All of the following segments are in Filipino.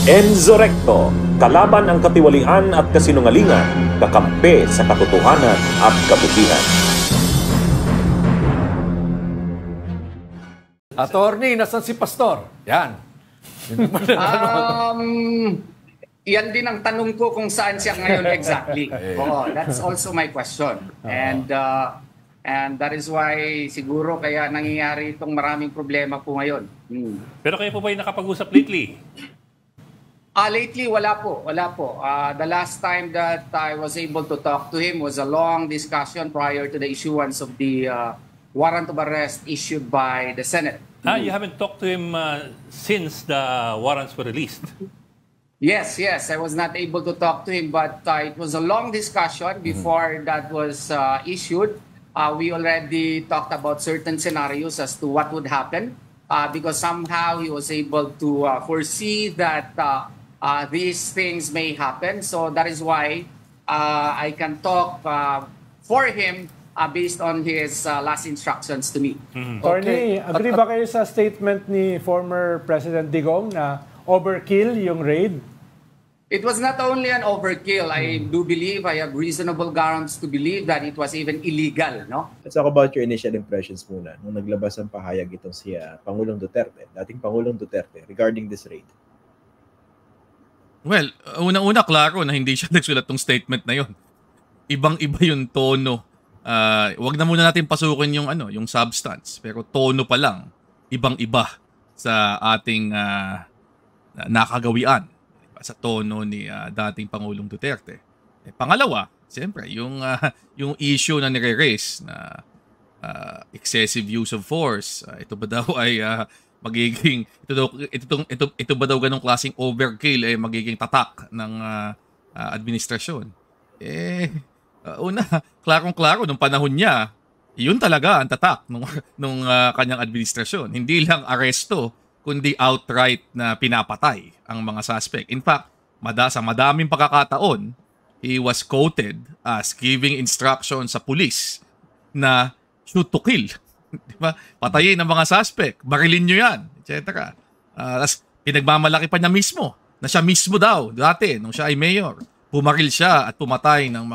Enzo Recto, kalaban ang katiwalian at kasinungalingan, kakampi sa katotohanan at kabutihan. Attorney, nasan si Pastor? Yan. Yan din ang tanong ko kung saan siya ngayon exactly. Oo, that's also my question. And that is why siguro kaya nangyayari itong maraming problema po ngayon. Pero kayo po ba yung nakapag-usap lately? Lately, wala po. The last time that I was able to talk to him was a long discussion prior to the issuance of the warrant of arrest issued by the Senate. You haven't talked to him since the warrants were released? Yes. I was not able to talk to him, but it was a long discussion before that was issued. We already talked about certain scenarios as to what would happen because somehow he was able to foresee that these things may happen. So that is why I can talk for him based on his last instructions to me. Attorney, agree ba kayo sa statement ni former President Digong na overkill yung raid? It was not only an overkill. I do believe, I have reasonable grounds to believe that it was even illegal, no? Let's talk about your initial impressions muna nung naglabas ng pahayag itong si Pangulong Duterte, dating Pangulong Duterte, regarding this raid. Well, unang-una klaro na hindi siya nagsulat ng statement na yon. Ibang-iba yung tono. Wag na muna natin pasukin yung substance, pero tono pa lang ibang-iba sa ating nakagawian sa tono ni dating Pangulong Duterte. Pangalawa, siyempre, yung issue na nire-raise na excessive use of force, ito ba daw ay magiging ito ba daw ganong klaseng overkill magiging tatak ng administrasyon? Una, klarong-klaro nung panahon niya, yun talaga ang tatak nung kanyang administrasyon. Hindi lang aresto, kundi outright na pinapatay ang mga suspect. In fact, sa madaming pagkakataon, he was quoted as giving instructions sa pulis na shoot to kill. Diba? Patayin ang mga suspect, barilin nyo yan, etc. Tapos pinagmamalaki pa niya mismo, na siya mismo daw, dati, nung siya ay mayor, pumaril siya at pumatay ng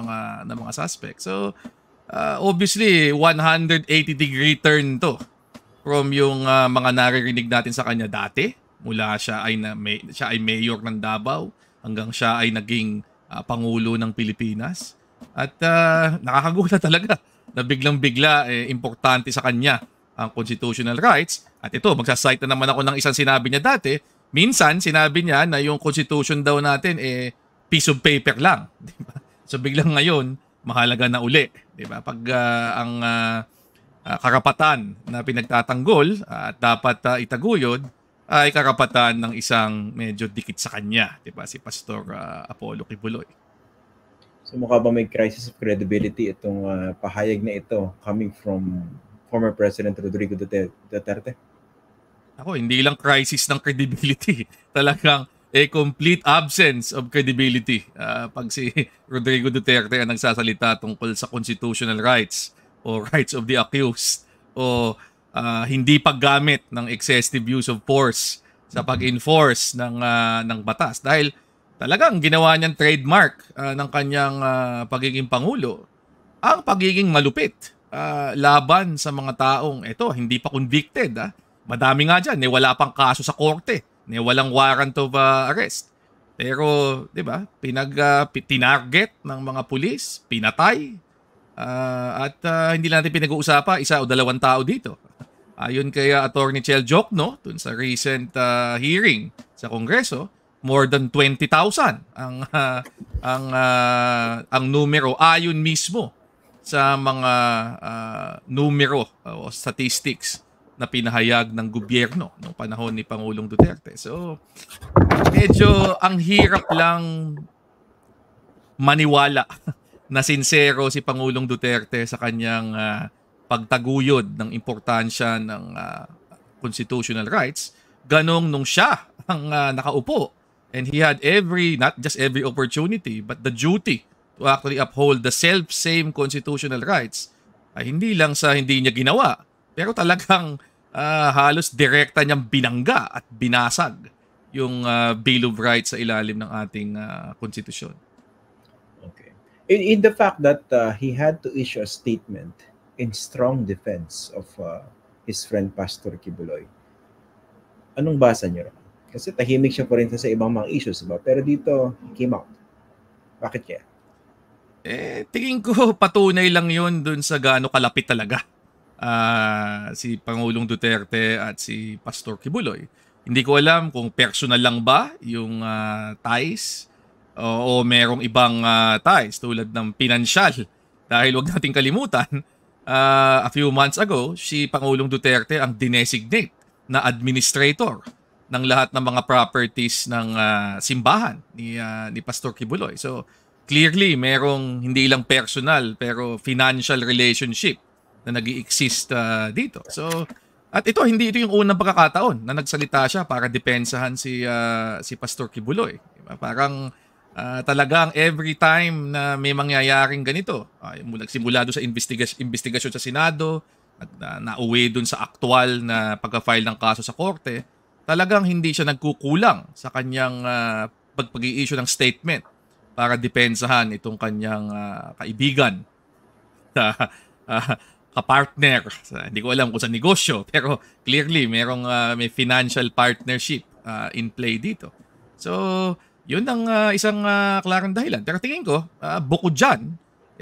mga suspect. So, obviously, 180-degree turn to from yung mga naririnig natin sa kanya dati. Mula siya ay mayor ng Davao hanggang siya ay naging Pangulo ng Pilipinas. At nakakagulat talaga na biglang-bigla importante sa kanya ang constitutional rights. At ito, magsasite na naman ako ng isang sinabi niya dati. Minsan, sinabi niya na yung constitution daw natin piece of paper lang, di ba? So biglang ngayon mahalaga na uli, di ba? Pag ang karapatan na pinagtatanggol at dapat itaguyod ay karapatan ng isang medyo dikit sa kanya, di ba? Si Pastor Apollo Kibuloy. So mukha ba may crisis of credibility itong pahayag na ito coming from former President Rodrigo Duterte? Ako, hindi lang crisis ng credibility. Talagang complete absence of credibility pag si Rodrigo Duterte ang nagsasalita tungkol sa constitutional rights o rights of the accused o hindi paggamit ng excessive use of force sa pag-enforce ng batas. Dahil talagang ginawa niyang trademark ng kanyang pagiging Pangulo ang pagiging malupit laban sa mga taong hindi pa convicted. Madami nga dyan, wala pang kaso sa korte. Walang warrant of arrest. Pero, di ba, tinarget ng mga pulis, pinatay, at hindi natin pinag-uusapan, 1 o 2 tao dito. Ayon kay Attorney Chel Jokno, dun sa recent hearing sa Kongreso, more than 20,000 ang numero ayon mismo sa mga numero o statistics na pinahayag ng gobyerno noong panahon ni Pangulong Duterte. So, medyo ang hirap lang maniwala na sincero si Pangulong Duterte sa kanyang pagtaguyod ng importansya ng constitutional rights. Ganong nung siya ang nakaupo and he had not just every opportunity, but the duty to actually uphold the self-same constitutional rights ay hindi lang sa hindi niya ginawa, pero talagang halos direkta niyang binangga at binasag yung Bill of Rights sa ilalim ng ating konstitusyon. Okay. In the fact that he had to issue a statement in strong defense of his friend Pastor Kibuloy, anong basa niyo? Kasi tahimik siya pa rin sa ibang mga issues, ba? Pero dito, he came out. Bakit kaya? Tingin ko patunay lang yun dun sa gaano kalapit talaga si Pangulong Duterte at si Pastor Kibuloy. Hindi ko alam kung personal lang ba yung ties o merong ibang ties tulad ng pinansyal. Dahil wag nating kalimutan, a few months ago, si Pangulong Duterte ang dinesignate na administrator ng lahat ng mga properties ng simbahan ni Pastor Kibuloy. So, clearly, merong hindi lang personal pero financial relationship na nag-i-exist dito. So, at hindi ito yung unang pagkakataon na nagsalita siya para depensahan si Pastor Kibuloy. Diba? Parang talagang every time na may mangyayaring ganito, nagsimula doon sa investigasyon sa Senado, nauwi doon sa aktual na pagka-file ng kaso sa korte, talagang hindi siya nagkukulang sa kanyang pag-i-issue ng statement para depensahan itong kanyang kaibigan, kapartner. Hindi ko alam kung sa negosyo, pero clearly may financial partnership in play dito. So, yun ang isang klarang dahilan. Pero tingin ko, bukod dyan,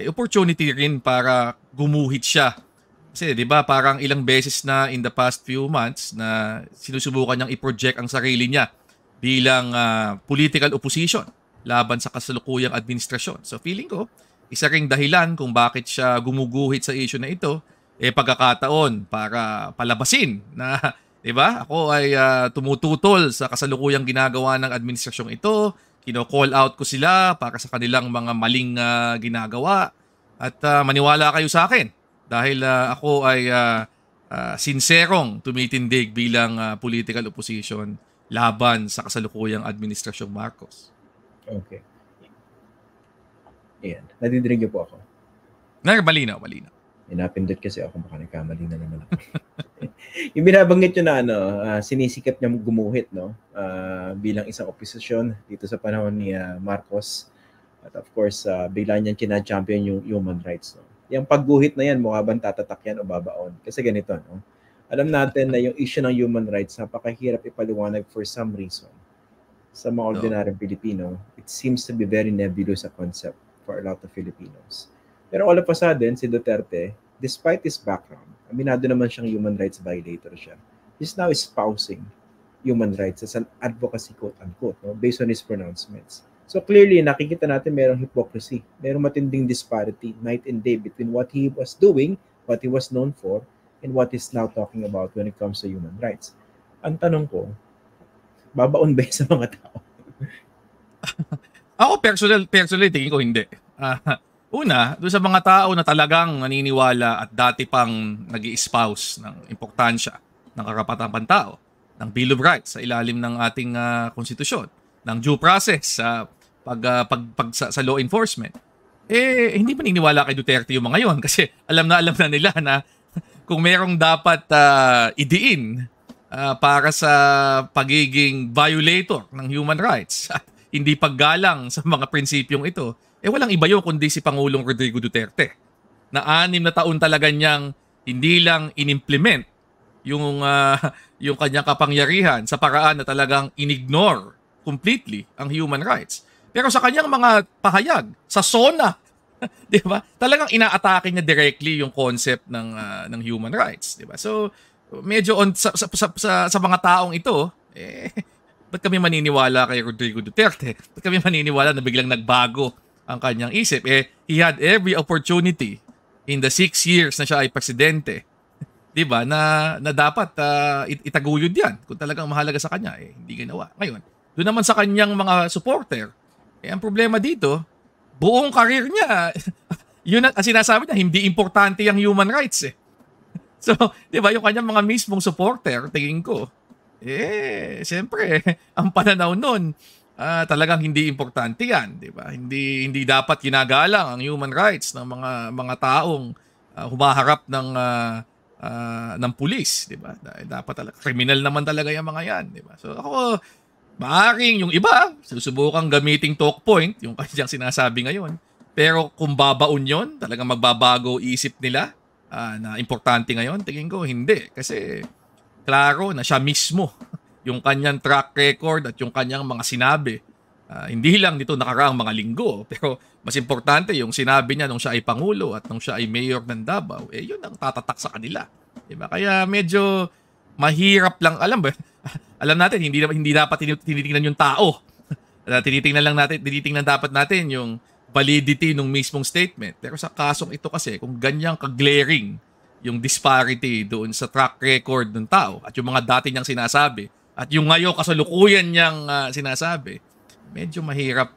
opportunity rin para gumuhit siya. Kasi 'di ba parang ilang beses na in the past few months na sinusubukan niyang i-project ang sarili niya bilang political opposition laban sa kasalukuyang administrasyon. So feeling ko, isa ring dahilan kung bakit siya gumuguhit sa issue na ito, pagkakataon para palabasin na, 'di ba? Ako ay tumututol sa kasalukuyang ginagawa ng administrasyong ito, kino-call out ko sila para sa kanilang mga maling ginagawa at maniwala kayo sa akin dahil ako ay sinserong tumitindig bilang political opposition laban sa kasalukuyang administrasyong Marcos. Okay. Ayan. Nadidinig niyo po ako. Malinaw. Napindot kasi ako, baka nagkamali na naman ako. Yung binabanggit nyo na sinisikap niya gumuhit, no? Bilang isang oposisyon dito sa panahon ni Marcos. At of course, bigla niyan kina-champion yung human rights, no? Yung pagguhit na yan, mukha bang tatatak yan o babaon? Kasi ganito, no? Alam natin na yung issue ng human rights, napakahirap ipaliwanag for some reason. Sa mga ordinaryong Pilipino, it seems to be very nebulous a concept for a lot of Filipinos. Pero all of a sudden, si Duterte, despite his background, aminado naman siyang human rights violator siya. He's now espousing human rights as an advocacy, quote-unquote, no? Based on his pronouncements. So clearly, nakikita natin merong hypocrisy, merong matinding disparity night and day between what he was doing, what he was known for, and what he's now talking about when it comes to human rights. Ang tanong ko, babaon ba sa mga tao? Ako personally tingin ko hindi. Una, doon sa mga tao na talagang naniniwala at dati pang nag-i-espouse ng importansya ng karapatang pantao, ng Bill of Rights sa ilalim ng ating konstitusyon, ng due process sa sa law enforcement, hindi maniniwala kay Duterte yung mga yon kasi alam na nila na kung merong dapat idiin para sa pagiging violator ng human rights at hindi paggalang sa mga prinsipyong ito, walang iba yun kundi si Pangulong Rodrigo Duterte na 6 na taon talaga niyang hindi lang inimplement yung kanyang kapangyarihan sa paraan na talagang inignore completely ang human rights. Pero sa kanyang mga pahayag, sa SONA, di ba? Talagang inaatake niya directly yung concept ng human rights, di ba? So medyo sa mga taong ito, ba't kami maniniwala kay Rodrigo Duterte? Ba't kami maniniwala na biglang nagbago ang kanyang isip? He had every opportunity in the 6 years na siya ay presidente, 'di ba? Na dapat itaguyod 'yan. Kung talagang mahalaga sa kanya, hindi ginawa. Ngayon, doon naman sa kanyang mga supporter, ang problema dito, buong career niya, yun ang sinasabi niya, hindi importante ang human rights . So, 'di ba, yung kanyang mga mismong supporter, tingin ko, siyempre, ang pananaw nun, talagang hindi importante yan, di ba? Hindi dapat ginagalang ang human rights ng mga taong humaharap ng pulis, di ba? Dapat talaga kriminal naman talaga yung mga yan, di ba? So ako Maaring yung iba, susubukang gamiting talk point, yung kanyang sinasabi ngayon. Pero kung babaon yun, talagang magbabago isip nila na importante ngayon, tingin ko hindi. Kasi klaro na siya mismo, yung kanyang track record at yung kanyang mga sinabi. Hindi lang nito nakaraang mga linggo, pero mas importante yung sinabi niya nung siya ay Pangulo at nung siya ay Mayor ng Davao, yun ang tatatak sa kanila. Diba? Kaya medyo mahirap lang, alam natin, hindi dapat tinitingnan yung tao. Tinitingnan dapat natin yung validity ng mismong statement. Pero sa kasong ito kasi, kung ganyang ka-glaring yung disparity doon sa track record ng tao at yung mga dati niyang sinasabi at yung ngayon kasalukuyan niyang sinasabi, medyo mahirap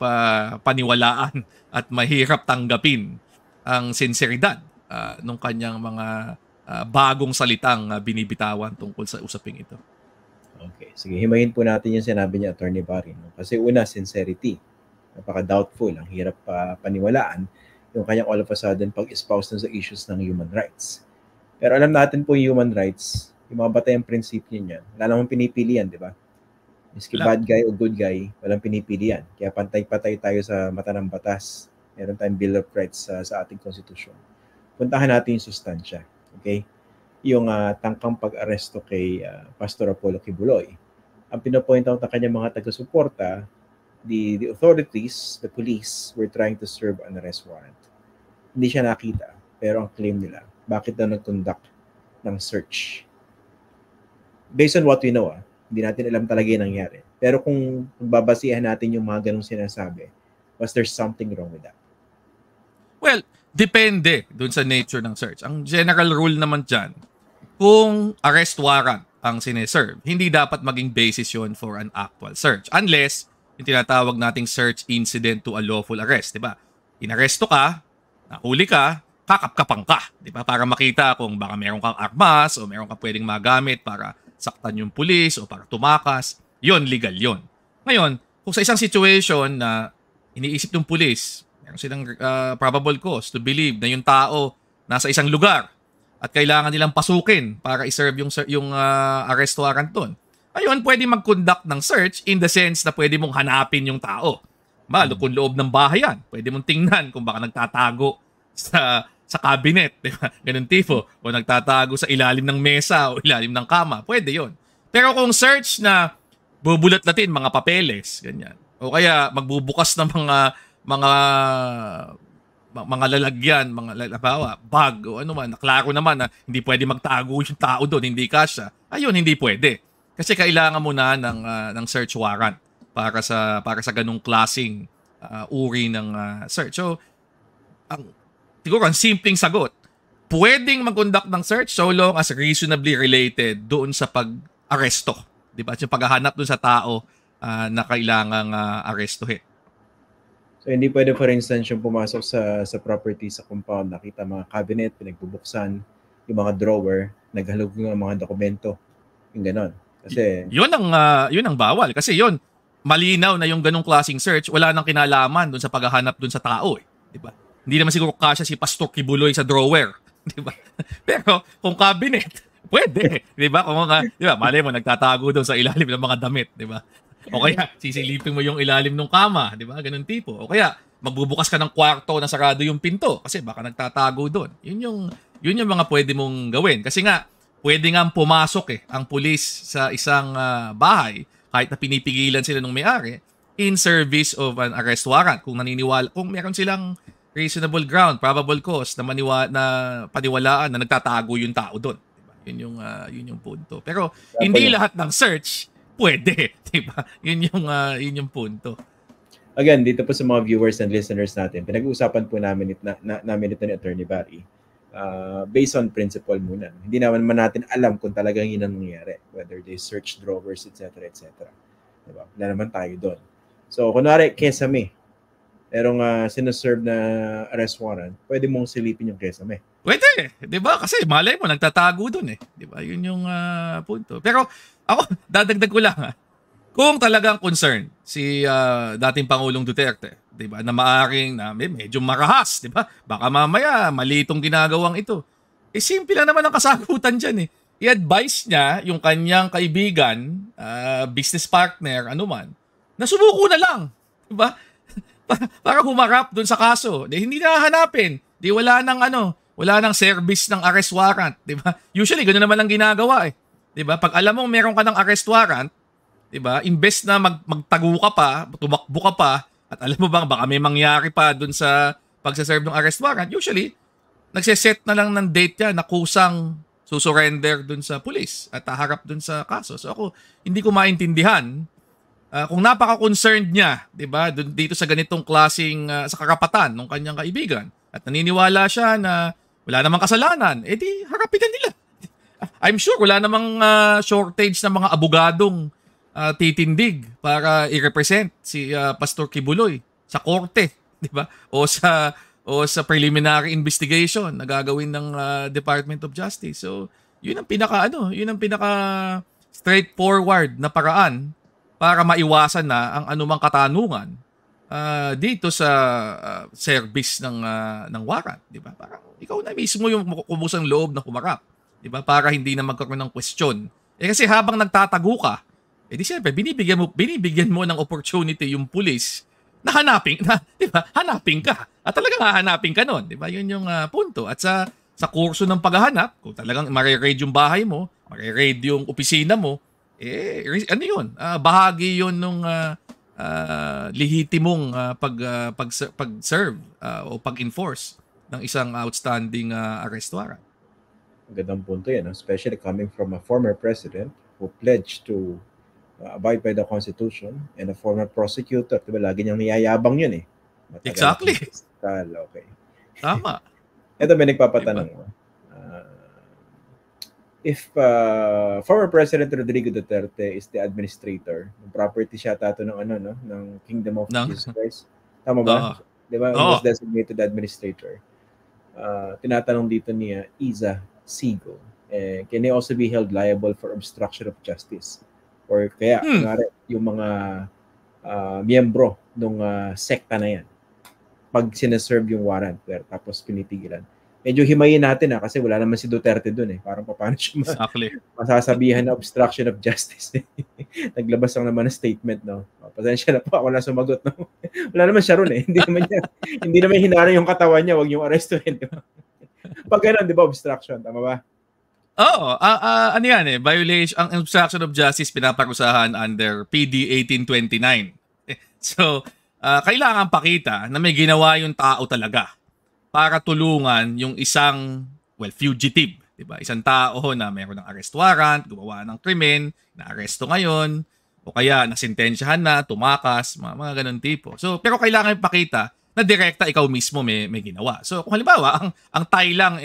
paniwalaan at mahirap tanggapin ang sinseridad ng kanyang mga bagong salitang binibitawan tungkol sa usaping ito. Okay, sige, himayin po natin yung sinabi niya, Attorney Barry. No? Kasi una, sincerity. Napaka-doubtful. Ang hirap paniwalaan yung kanyang all of a sudden pag-espouse sa issues ng human rights. Pero alam natin po yung human rights, yung mga batayang prinsipyo niyan, wala namang pinipilian, di ba? Miski bad guy o good guy, walang pinipilian. Kaya pantay-patay tayo sa mata ng batas. Meron tayong Bill of Rights sa ating konstitusyon. Puntahan natin yung sustansya. Okay? Yung tangkang pag-aresto kay Pastor Apollo Kibuloy. Ang pinopoint out ng kanyang mga taga-suporta, the authorities, the police, were trying to serve an arrest warrant. Hindi siya nakita, pero ang claim nila, bakit daw nag-conduct ng search? Based on what we know, hindi natin alam talaga yung nangyari. Pero kung babasihan natin yung mga ganong sinasabi, was there something wrong with that? Well, depende dun sa nature ng search. Ang general rule naman dyan, kung arrest warrant ang sineserve, hindi dapat maging basis yon for an actual search. Unless, yung tinatawag nating search incident to a lawful arrest. Diba? Inaresto ka, nahuli ka, kakapkapang ka. Diba? Para makita kung baka meron kang armas o meron kang pwedeng magamit para saktan yung pulis o para tumakas. Yon, legal yon. Ngayon, kung sa isang situation na iniisip ng pulis, meron silang probable cause to believe na yung tao nasa isang lugar at kailangan nilang pasukin para iserve yung arrest warrant doon. Ayun, pwede mag-conduct ng search in the sense na pwede mong hanapin yung tao. Kung loob ng bahay yan, pwede mong tingnan kung baka nagtatago sa cabinet, di ba? Ganun tipo. O nagtatago sa ilalim ng mesa o ilalim ng kama. Pwede yon. Pero kung search na bubulat-latin mga papeles, ganyan. O kaya magbubukas ng mga lalagyan, mga bag o ano man, naklaro naman na hindi pwede magtago yung tao doon, hindi kasya. Ayun, hindi pwede. Kasi kailangan mo na ng search warrant para sa ganung klaseng uri ng search. So, siguro ang simpleng sagot, pwedeng mag-conduct ng search so long as reasonably related doon sa pag-aresto. Diba? Yung paghahanap doon sa tao na kailangang arestuhin. So, hindi pwede, for instance, yung pumasok sa property, sa compound, nakita mga cabinet, pinagbubuksan, yung mga drawer, naghalog ng mga dokumento. Yung ganon. Kasi yun ang bawal. Kasi yun, malinaw na yung ganong klaseng search, wala nang kinalaman doon sa paghahanap doon sa tao. Diba? Hindi naman siguro kasya si Pastor Kibuloy sa drawer. Diba? Pero kung cabinet, pwede. Diba? Diba? Malay mo, nagtatago doon sa ilalim ng mga damit. Diba? O kaya, sisilipin mo yung ilalim ng kama. Diba? Ganun tipo. O kaya, magbubukas ka ng kwarto na sarado yung pinto kasi baka nagtatago doon. Yun yung mga pwede mong gawin. Kasi nga, pwede nga pumasok ang pulis sa isang bahay kahit na pinipigilan sila ng may-ari in service of an arrest warrant. Kung meron silang reasonable ground, probable cause na paniwalaan na nagtatago yung tao doon. Diba? Yun yung punto. Pero hindi lahat ng search pwede, diba? Yun yung punto. Again, dito po sa mga viewers and listeners natin, pinag-uusapan po namin ito ni Attorney Barry. Based on principle muna. Hindi naman natin alam kung talagang yun ang nangyari. Whether they search drawers, etc. Diba? Wala naman tayo doon. So, kunwari, kesame. Merong sinaserve na arrest warrant, pwede mong silipin yung kesame. Pwede. Diba? Kasi malay mo, nagtatago doon eh. Diba? Yun yung punto. Pero ako, dadagdag ko lang kung talagang concern si dating Pangulong Duterte, 'di ba? Na maaring na medyo marahas, 'di ba? Baka mamaya mali itong ginagawang ito. Simple lang naman ang kasagutan diyan eh. i-advise niya yung kanyang kaibigan, business partner, anuman, na sumuko na lang. Diba? Para humarap dun sa kaso. Hindi na hahanapin. Wala nang service ng arrest warrant. Diba? Usually, ganoon naman ang ginagawa eh. Diba? Pag alam mo meron ka ng arrest warrant, diba? Imbes na magtago ka pa, tumakbo ka pa, at alam mo baka may mangyari pa dun sa pagsaserve ng arrest warrant, usually, nagseset na lang ng date yan na kusang susurrender dun sa pulis at haharap dun sa kaso. So ako, hindi ko maintindihan kung napaka-concerned niya, diba, dito sa ganitong klaseng sa karapatan ng kanyang kaibigan at naniniwala siya na wala namang kasalanan, di harapin na nila. I'm sure wala namang shortage ng mga abogadong titindig para i-represent si Pastor Kibuloy sa korte, di ba? O sa preliminary investigation na gagawin ng Department of Justice. So, yun ang pinaka straightforward na paraan para maiwasan na ang anumang katanungan dito sa service ng warrant, di ba? Parang ikaw na mismo yung kumusang loob na humarap, di ba? Para hindi na magkaroon ng question. Kasi habang nagtatago ka, di siyempre binibigyan mo ng opportunity yung pulis na hanapin ka. At talagang hahanapin ka nun, di ba? Yun yung punto. At sa kurso ng paghahanap, kung talagang mare-raid yung bahay mo, mare-raid yung opisina mo, ano yun? Bahagi yun nung lehitimong pag-serve o pag-enforce ng isang outstanding arrest warrant. Magandang punto yan, especially coming from a former president who pledged to abide by the Constitution and a former prosecutor. Diba, lagi niyang niyayabang yun eh. Matagal Exactly. Okay. Tama. Ito may nagpapatanong. Diba? If former President Rodrigo Duterte is the administrator, ng property siya tato ng ng Kingdom of Jesus Christ. Tama ba? Di ba? He was designated administrator. Tinatanong dito niya, Iza Sigo, can he also be held liable for obstruction of justice? Or kaya, yung mga miyembro ng sekta na yan, pag sineserve yung warrant, tapos pinitigilan. Medyo himayin natin kasi wala naman si Duterte dun eh. Parang paano siya masasabihan na obstruction of justice. Naglabas lang naman ng statement, no? Pasensya na po, ako na sumagot, no? Wala naman siya ron eh. Hindi naman hinara yung katawan niya, wag yung arrestuhin. Pag ganun, di ba, obstruction, tama ba? Oo, ano yan eh, violation, ang obstruction of justice pinaparusahan under PD 1829. So, kailangan pakita na may ginawa yung tao talaga para tulungan yung isang, fugitive. Diba? Isang tao na mayroon ng arrest warrant, gumawa ng krimen, na-aresto ngayon, o kaya nasintensyahan na, tumakas, mga ganun tipo. So, pero kailangan ipakita na direkta ikaw mismo may ginawa. So, kung halimbawa, ang tie lang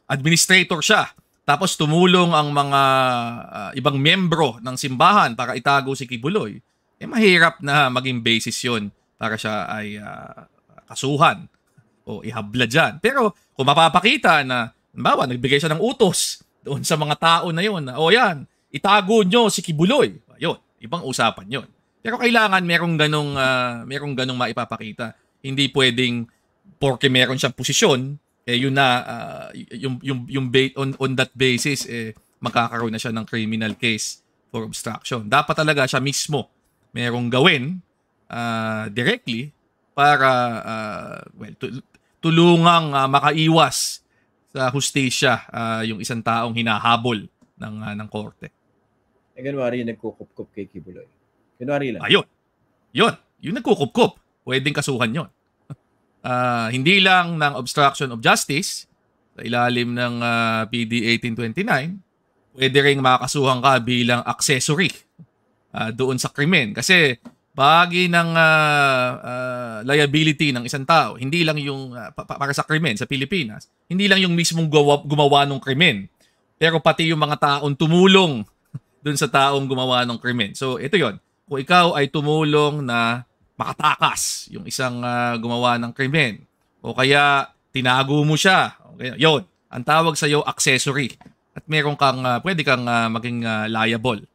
administrator siya, tapos tumulong ang mga ibang membro ng simbahan para itago si Kibuloy, mahirap na maging basis yun para siya ay kasuhan o ihabla dyan. Pero kung mapapakita na, halimbawa, nagbigay siya ng utos doon sa mga tao na yun, na, yan, itago nyo si Kibuloy. Yun, ibang usapan yun. Pero kailangan merong ganong maipapakita. Hindi pwedeng, porke meron siyang posisyon, yun na, on that basis, magkakaroon na siya ng criminal case for obstruction. Dapat talaga siya mismo merong gawin directly para tulungang makaiwas sa hustisya yung isang taong hinahabol ng korte. Ganwari yung nagkukup-kup kay Kibuloy. Ganwari lang. Ayun. Yung nagkukup-kup. Pwedeng kasuhan yun. Hindi lang ng obstruction of justice sa ilalim ng PD 1829, pwede ring makakasuhan ka bilang accessory doon sa krimen. Kasi bahagi ng liability ng isang tao, hindi lang yung para sa krimen sa Pilipinas, hindi lang yung mismong gumawa ng krimen, pero pati yung mga taong tumulong dun sa taong gumawa ng krimen. So ito yon. Kung ikaw ay tumulong na makatakas yung isang gumawa ng krimen, o kaya tinago mo siya, okay, yon, ang tawag sa iyo accessory. At meron kang pwede kang maging liable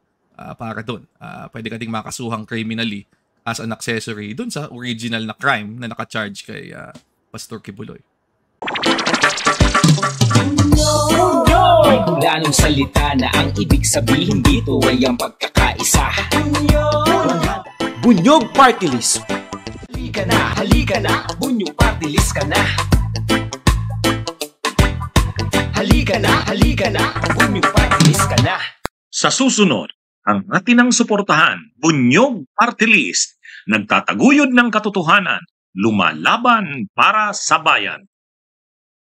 para doon. Pwede ka ding makasuhang criminally as an accessory doon sa original na crime na naka-charge kay Pastor Kibuloy. May hula ng salita na ang ibig sabihin dito ay ang pagkakaisa. Bunyog Party List. Halika na, Bunyog Party List ka na. Halika na, Bunyog Party List ka na. Sa susunod, ang atinang suportahan, Bunyog Party List, nagtataguyod ng katotohanan, lumalaban para sa bayan.